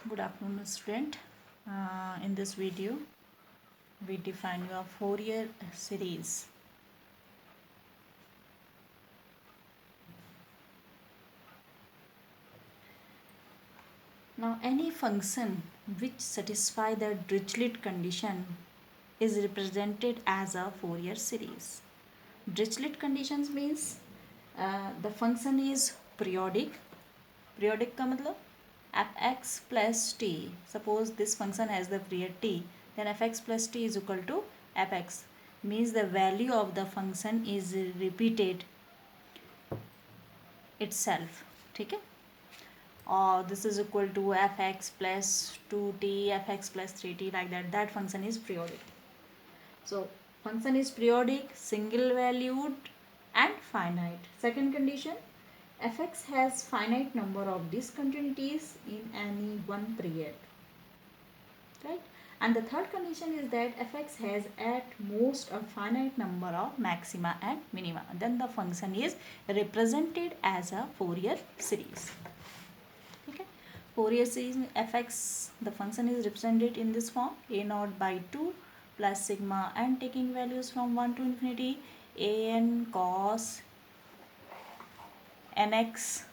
Good afternoon, student. In this video, we define your Fourier series. Now, any function which satisfy the Dirichlet condition is represented as a Fourier series. Dirichlet conditions means the function is periodic. Periodic का मतलब fx plus t. Suppose this function has the period t, then fx plus t is equal to fx. Means the value of the function is repeated itself. ठीक है, or this is equal to fx plus 2t, fx plus 3t, like that. That function is periodic. So function is periodic, single valued and finite. Second condition, fx has finite number of discontinuities in any one period, right? And the third condition is that fx has at most a finite number of maxima and minima. Then the function is represented as a Fourier series. Okay, Fourier series fx, the function is represented in this form: a naught by 2 plus sigma and taking values from 1 to infinity an cos nx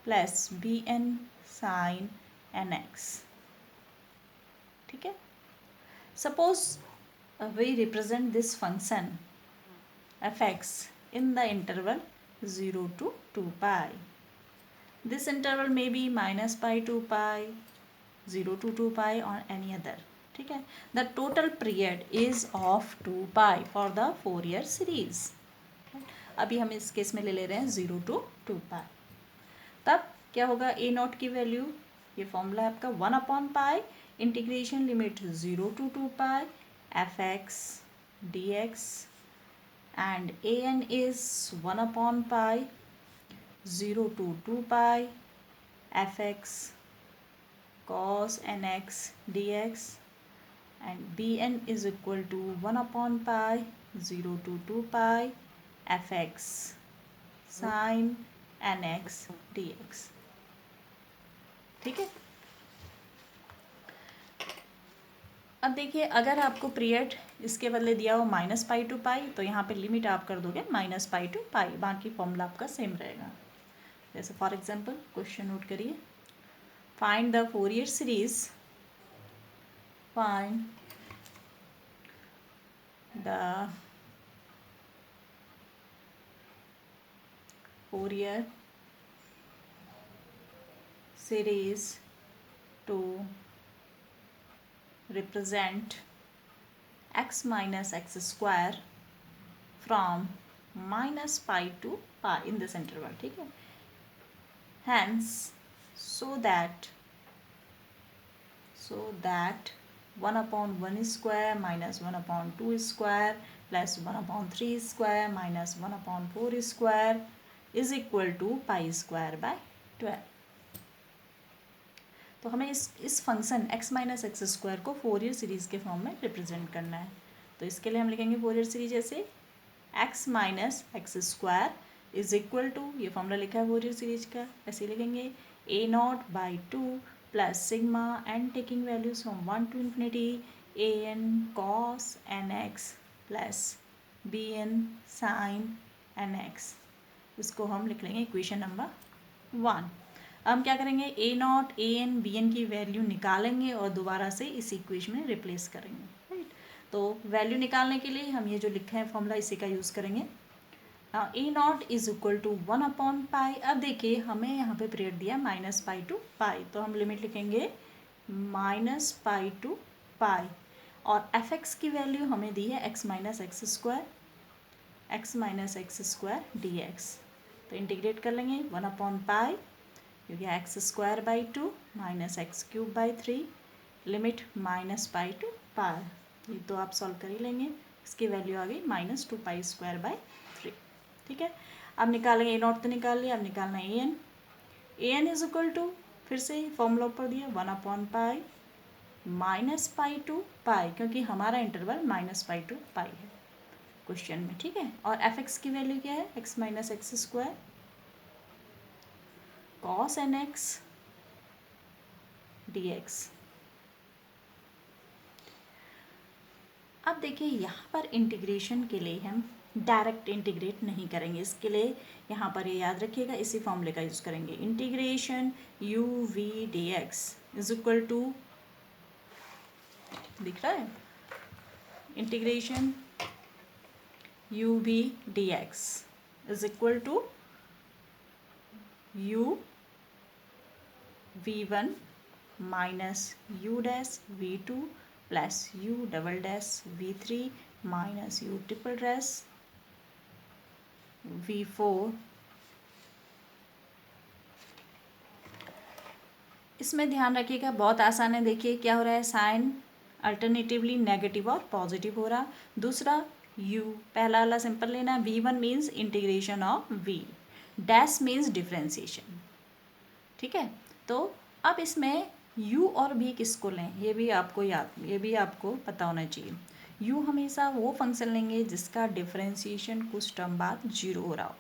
plus bn sin nx. ठीक है, suppose we represent this function fx in the interval 0 to 2 pi. This interval may be minus pi to pi, 0 to 2 pi, or any other. ठीक है, the total period is of 2 pi for the Fourier series. अभी हम इस case में ले रहे हैं 0 to 2 pi. तब क्या होगा, a नॉट की वैल्यू, ये फॉर्मूला है आपका 1 upon pi integration limit 0 to 2 pi fx dx, and an is 1 upon pi 0 to 2 pi fx cos nx dx, and bn is equal to 1 upon pi 0 to 2 pi fx sin nx dx. ठीक है, अब देखिए, अगर आपको period इसके बदले दिया हो माइनस पाई टू पाई, तो यहाँ पे लिमिट आप कर दोगे माइनस पाई टू पाई, बाकी फॉर्मूला आपका सेम रहेगा. जैसे फॉर एग्जांपल क्वेश्चन नोट करिए, find the Fourier series, find the Fourier series to represent x minus x square from minus pi to pi in this interval. ठीक है, hence so that 1 upon 1 square minus 1 upon 2 square plus 1 upon 3 square minus 1 upon 4 square is equal to pi square by 12. तो हमें इस function x minus x square को Fourier series के form में represent करना है. तो इसके लिए हम लिखेंगे फोरियर सीरीज ऐसे, x minus x square is equal to, ये फॉर्मूला लिखा है फोरियर सीरीज का, ऐसे लिखेंगे a naught by 2 plus sigma and taking values from 1 to infinity an cos nx plus bn sin nx. इसको हम लिख लेंगे इक्वेशन नंबर 1. हम क्या करेंगे, a naught a n b n की वैल्यू निकालेंगे और दोबारा से इस इक्वेशन में रिप्लेस करेंगे. राइट, तो वैल्यू निकालने के लिए हम ये जो लिखा है फॉर्मूला इसी का यूज़ करेंगे. A naught is equal to 1 upon pi. अब देखिए हमें यहाँ पे पीरियड दिया माइनस पाई टू पाई, तो हम लिमिट लिखेंगे माइनस पाई टू पाई, और एफ एक्स की वैल्यू हमें दी है x minus x square d x. तो इंटीग्रेट कर लेंगे 1 अपॉन पाई, क्योंकि x square by 2 minus x cube by 3, limit minus pi to pi. ये तो आप सॉल्व कर ही लेंगे, इसकी वैल्यू आ गई माइनस 2 पाई स्क्वायर बाई 3. ठीक है, अब निकालेंगे ए नॉट तो निकाल लिया, अब निकालना है a n is equal to, फिर से फॉर्मूला ऊपर दिया 1 upon pi minus pi to pi, क्योंकि हमारा interval minus pi to pi है क्वेश्चन में. ठीक है, और एफ एक्स की वैल्यू क्या है, x minus x square cos nx dx। अब देखिए यहाँ पर इंटीग्रेशन के लिए हम डायरेक्ट इंटीग्रेट नहीं करेंगे, इसके लिए यहाँ पर ये याद रखिएगा, इसी फॉर्मूले का यूज़ करेंगे। Integration u v d x is equal to, दिख रहा है, integration u v d x is equal to u v one minus u dash v two plus u double dash v three minus u triple dash v four. इसमें ध्यान रखिएगा, बहुत आसान है। देखिए क्या हो रहा है, साइन अल्टरनेटिवली नेगेटिव और पॉजिटिव हो रहा। दूसरा u, पहला वाला सिंपल लेना। v1 means integration of v, dash means differentiation. ठीक है, तो अब इसमें u और v किसको लें, ये भी आपको पता होना चाहिए। u हमेशा वो फंक्शन लेंगे जिसका डिफ्रेंसिएशन कुछ टर्म बाद 0 हो रहा हो,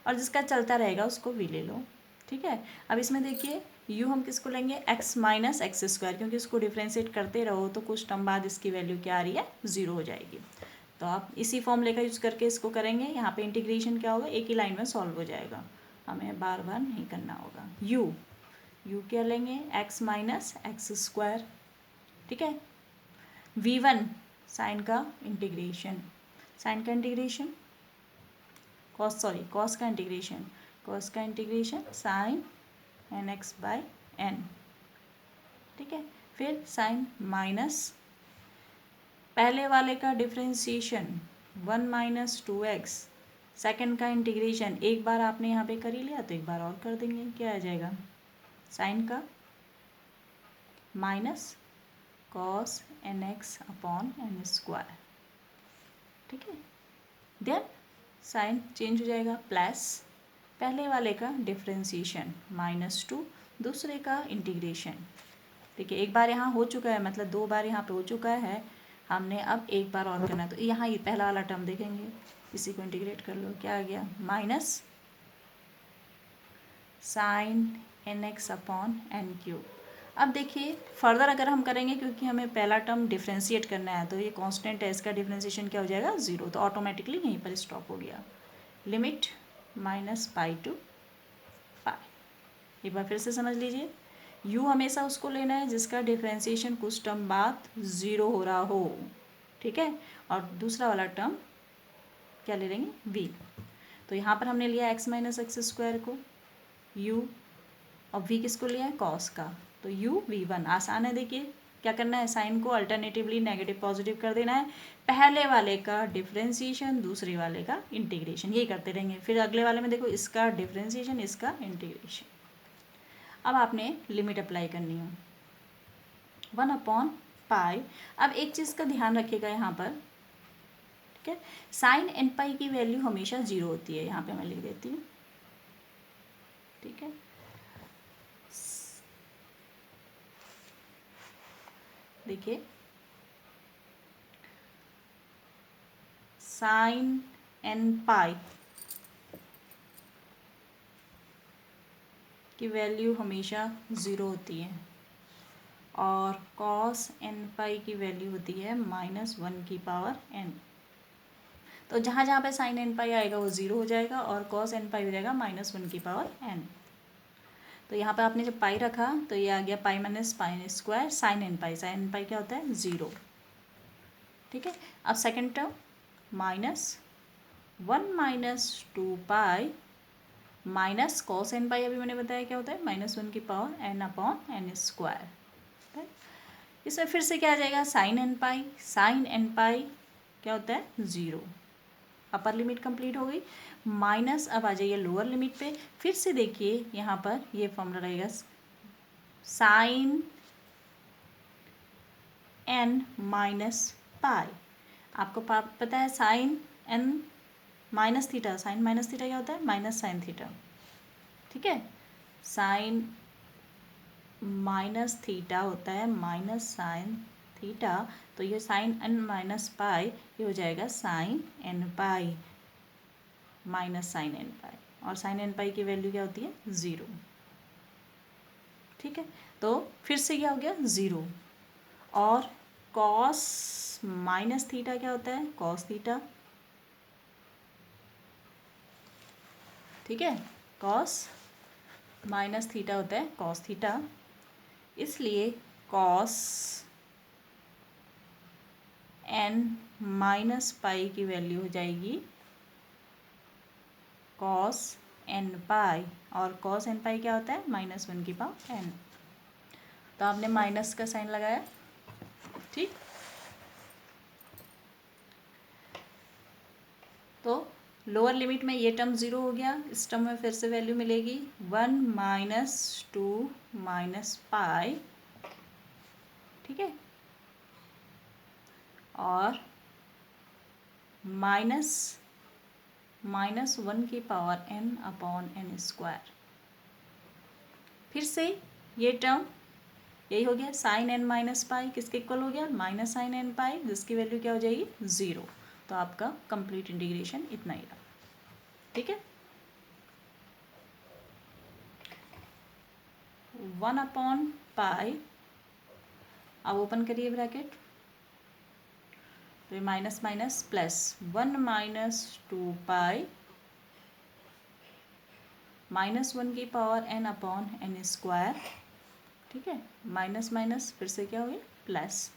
और जिसका चलता रहेगा उसको v ले लो। ठीक है, अब इसमें देखिए u हम किसको लेंगे, x माइनस एक्स स्क्वायर, क्योंकि इसको डिफ्रेंशिएट करते रहो तो कुछ टर्म बाद इसकी वैल्यू क्या आ रही है, 0 हो जाएगी। तो आप इसी फॉर्मूले का यूज़ करके इसको करेंगे। यहाँ पे इंटीग्रेशन क्या होगा, एक ही लाइन में सॉल्व हो जाएगा, हमें बार बार नहीं करना होगा। u क्या लेंगे, x माइनस एक्स स्क्वायर। ठीक है, v1 साइन का इंटीग्रेशन, कॉस का integration sine n x by n. ठीक है, फिर साइन माइनस पहले वाले का डिफ्रेंसिएशन 1 माइनस 2x, सेकेंड का इंटीग्रेशन एक बार आपने यहाँ पे कर ही लिया तो एक बार और कर देंगे, क्या आ जाएगा, साइन का minus cos n x upon n square. ठीक है, देन साइन चेंज हो जाएगा, प्लस पहले वाले का डिफ्रेंसिएशन -2, दूसरे का इंटीग्रेशन। देखिए एक बार यहाँ हो चुका है, मतलब 2 बार यहाँ पे हो चुका है, हमने अब एक बार और करना है। तो यहाँ ये पहला वाला टर्म देखेंगे, इसी को इंटीग्रेट कर लो, क्या आ गया, minus sine n x upon n cube. अब देखिए फर्दर अगर हम करेंगे, क्योंकि हमें पहला टर्म डिफ्रेंशिएट करना है, तो ये कांस्टेंट है, इसका डिफ्रेंशिएशन क्या हो जाएगा, 0, तो ऑटोमेटिकली यहीं पर स्टॉप हो गया। Limit -π to π। एक बार फिर से समझ लीजिए, u हमेशा उसको लेना है जिसका डिफ्रेंशिएशन कुछ टर्म बाद 0 हो रहा हो। ठीक है, और दूसरा वाला टर्म क्या ले लेंगे, v। तो यहाँ पर हमने लिया x माइनस एक्स स्क्वायर को, u, और v किसको लिया है, कॉस का, तो u v1। आसान है, देखिए क्या करना है, साइन को अल्टरनेटिवली नेगेटिव पॉजिटिव कर देना है, पहले वाले का डिफ्रेंशिएशन दूसरे वाले का इंटीग्रेशन, यही करते रहेंगे। फिर अगले वाले में देखो, इसका डिफ्रेंशिएशन इसका इंटीग्रेशन। अब आपने लिमिट अप्लाई करनी है 1/π। अब एक चीज़ का ध्यान रखिएगा यहाँ पर, ठीक है, साइन एन पाई की वैल्यू हमेशा 0 होती है, यहाँ पे मैं लिख देती हूँ। ठीक है, देखिए साइन एन पाई की वैल्यू हमेशा 0 होती है, और कॉस एन पाई की वैल्यू होती है -1/n। तो जहाँ जहाँ पे साइन एन पाई आएगा वो 0 हो जाएगा, और कॉस एन पाई हो जाएगा -1/n। तो यहाँ पर आपने जब पाई रखा तो ये आ गया pi minus pi square sine n pi क्या होता है, 0। ठीक है, अब second term -1 - 2π minus cos n pi, अभी मैंने बताया क्या होता है, -1/n/n स्क्वायर। इसमें फिर से क्या आ जाएगा, साइन एन पाई क्या होता है, 0। अपर लिमिट कंप्लीट हो गई, माइनस अब आ जाइए लोअर लिमिट पे। फिर से देखिए यहाँ पर ये फॉर्मूला रहेगा, साइन एन माइनस पाई। आपको पता है sine n minus theta, sine minus theta क्या होता है, माइनस साइन थीटा। ठीक है, साइन माइनस थीटा होता है माइनस साइन थीटा, तो ये साइन एन माइनस पाई ये हो जाएगा sine n pi minus sine n pi, और साइन एन पाई की वैल्यू क्या होती है, 0। ठीक है, तो फिर से क्या हो गया 0। और कॉस माइनस थीटा क्या होता है, कॉस थीटा, ठीक है, कॉस माइनस थीटा होता है कॉस थीटा, इसलिए कॉस n माइनस पाई की वैल्यू हो जाएगी कॉस n पाई, और कॉस n पाई क्या होता है -1 की पावर n। तो आपने माइनस का साइन लगाया, ठीक। तो लोअर लिमिट में ये टर्म 0 हो गया, इस टर्म में फिर से वैल्यू मिलेगी 1 - 2 - पाई, ठीक है, और -1 की power n upon n square. फिर से ये टर्म यही हो गया साइन n माइनस पाई, किसके इक्वल हो गया माइनस साइन n पाई, जिसकी वैल्यू क्या हो जाएगी 0। तो आपका कंप्लीट इंटीग्रेशन इतना ही रहा, ठीक है। 1 अपॉन पाई, अब ओपन करिए ब्रैकेट, तो ये माइनस माइनस प्लस 1 - 2 पाई -1 की power n upon n square, ठीक है, माइनस माइनस फिर से क्या हो गया प्लस,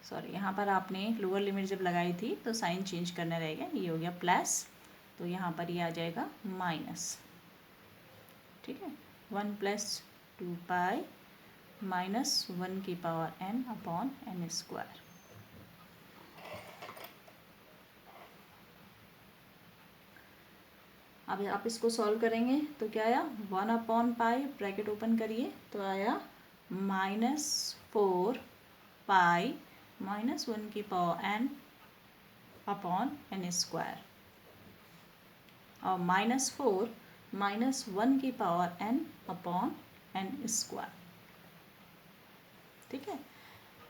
सॉरी यहाँ पर आपने लोअर लिमिट जब लगाई थी तो साइन चेंज करना रहेगा, ये हो गया प्लस, तो यहाँ पर ये आ जाएगा माइनस, ठीक है, 1 + 2 पाई -1 की power n upon n square. अब आप इसको सॉल्व करेंगे तो क्या आया 1 अपॉन पाई, ब्रैकेट ओपन करिए, तो आया -4 पाई -1 की power n upon n square, और -4 -1 की power n upon n square, ठीक है।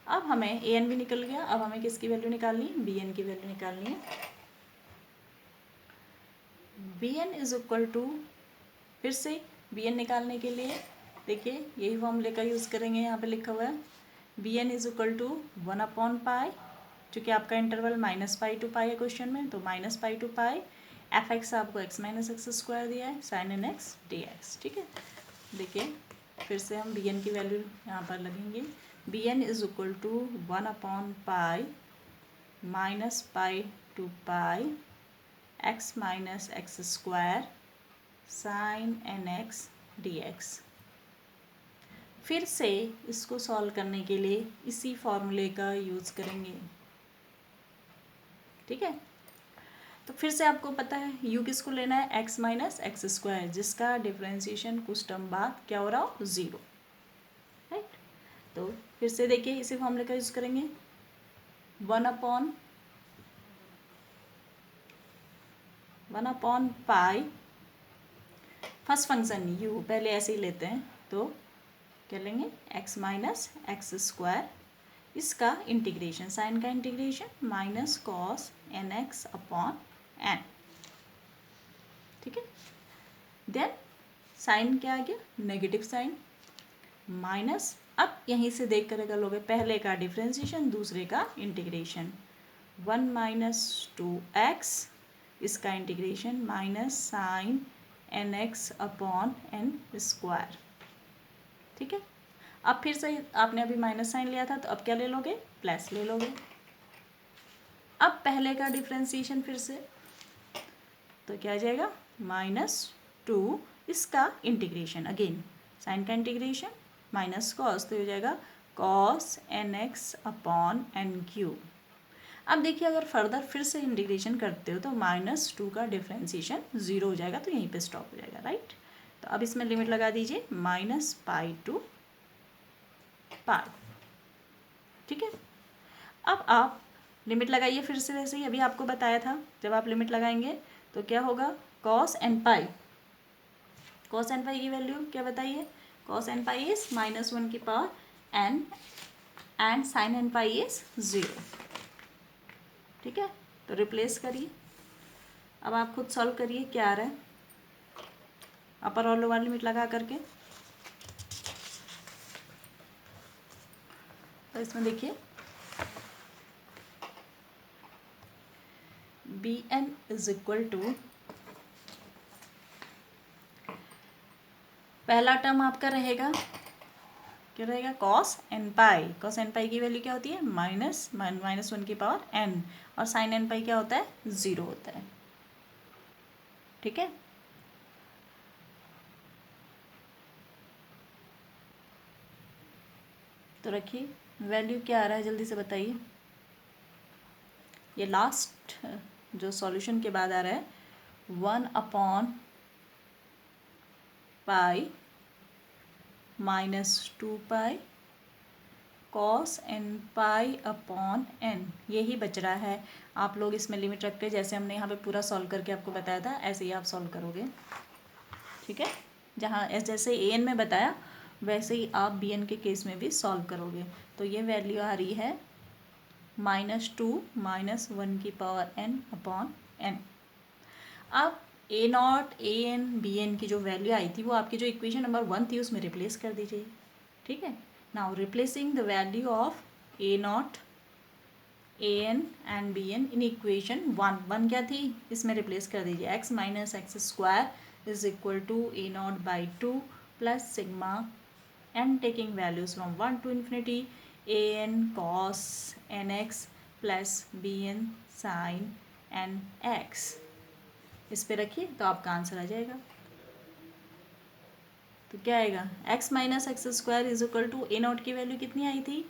अब हमें a n भी निकल गया, अब हमें किसकी वैल्यू निकालनी है, b n की वैल्यू निकालनी है। B n is equal to, फिर से बी एन निकालने के लिए देखिए यही फॉर्मूले का यूज़ करेंगे, यहाँ पे लिखा हुआ है b n is equal to 1 upon pi, चूँकि आपका इंटरवल -पाई टू पाई है क्वेश्चन में, तो -pi to pi, f x आपको x - x स्क्वायर दिया है, sine n x d x, ठीक है। देखिए फिर से हम बी एन की वैल्यू यहाँ पर लगेंगे, b n is equal to 1 upon pi -pi to pi x - x square sine n x d x. फिर से इसको सॉल्व करने के लिए इसी फॉर्मूले का यूज़ करेंगे, ठीक है। तो फिर से आपको पता है u किसको लेना है x - x स्क्वायर, जिसका डिफ्रेंशिएशन कुछ टर्म बाद क्या हो रहा हो 0, राइट। तो फिर से देखिए इसी फॉर्मूले का यूज़ करेंगे, 1 अपॉन पाई, फर्स्ट फंक्शन u पहले ऐसे ही लेते हैं, तो क्या लेंगे x - x स्क्वायर, इसका इंटीग्रेशन, साइन का integration minus cos n x upon n, ठीक है। देन साइन क्या आ गया नेगेटिव साइन, माइनस, अब यहीं से देख कर कर लोगे पहले का डिफ्रेंशिएशन दूसरे का इंटीग्रेशन, 1 - 2x, इसका integration minus sine n x upon n square, ठीक है। अब फिर से आपने अभी माइनस साइन लिया था, तो अब क्या ले लोगे प्लस ले लोगे। अब पहले का डिफ्रेंशिएशन फिर से, तो क्या आ जाएगा -2, इसका इंटीग्रेशन अगेन साइन का इंटीग्रेशन माइनस कॉस, तो हो जाएगा cos n x upon n cube. अब देखिए अगर फर्दर फिर से इंटीग्रेशन करते हो तो -2 का डिफ्रेंशिएशन 0 हो जाएगा, तो यहीं पे स्टॉप हो जाएगा, राइट। तो अब इसमें लिमिट लगा दीजिए -पाई टू पाई, ठीक है। अब आप लिमिट लगाइए फिर से, वैसे ही अभी आपको बताया था जब आप लिमिट लगाएंगे तो क्या होगा, cos n pi, cos n pi की वैल्यू क्या बताइए, कॉस एन पाई इज -1 की power n and sine n pi is 0, ठीक है। तो रिप्लेस करिए, अब आप खुद सॉल्व करिए क्या आ रहा है, अपर और लोअर लिमिट लगा करके। तो इसमें देखिए b n is equal to, पहला टर्म आपका रहेगा क्या रहेगा, cos n pi. Cos n pi की वैल्यू क्या होती है, -1 की पावर एन, और साइन एन पाई क्या होता है, 0 होता है। ठीक है, तो रखिए वैल्यू क्या आ रहा है, जल्दी से बताइए। ये लास्ट जो सॉल्यूशन के बाद आ रहा है pi -2 pi cos n pi upon n, यही बच रहा है। आप लोग इसमें लिमिट रख के, जैसे हमने यहाँ पे पूरा सॉल्व करके आपको बताया था, ऐसे ही आप सॉल्व करोगे। ठीक है, जहाँ जैसे ए एन में बताया वैसे ही आप बी एन के केस में भी सॉल्व करोगे। तो ये वैल्यू आ रही है -2 -1 की पावर एन अपॉन एन। अब a naught a n b n की जो वैल्यू आई थी वो आपकी जो इक्वेशन नंबर 1 थी उसमें रिप्लेस कर दीजिए। ठीक है, now replacing the value of a naught a n and b n in equation 1 क्या थी, इसमें रिप्लेस कर दीजिए। x minus x square is equal to a naught by 2 plus sigma n taking values from 1 to infinity a n cos n x plus b n sine n x. इस पे रखिए तो आपका आंसर आ जाएगा। तो क्या आएगा, x minus x square is equal to a naught की वैल्यू कितनी आई थी,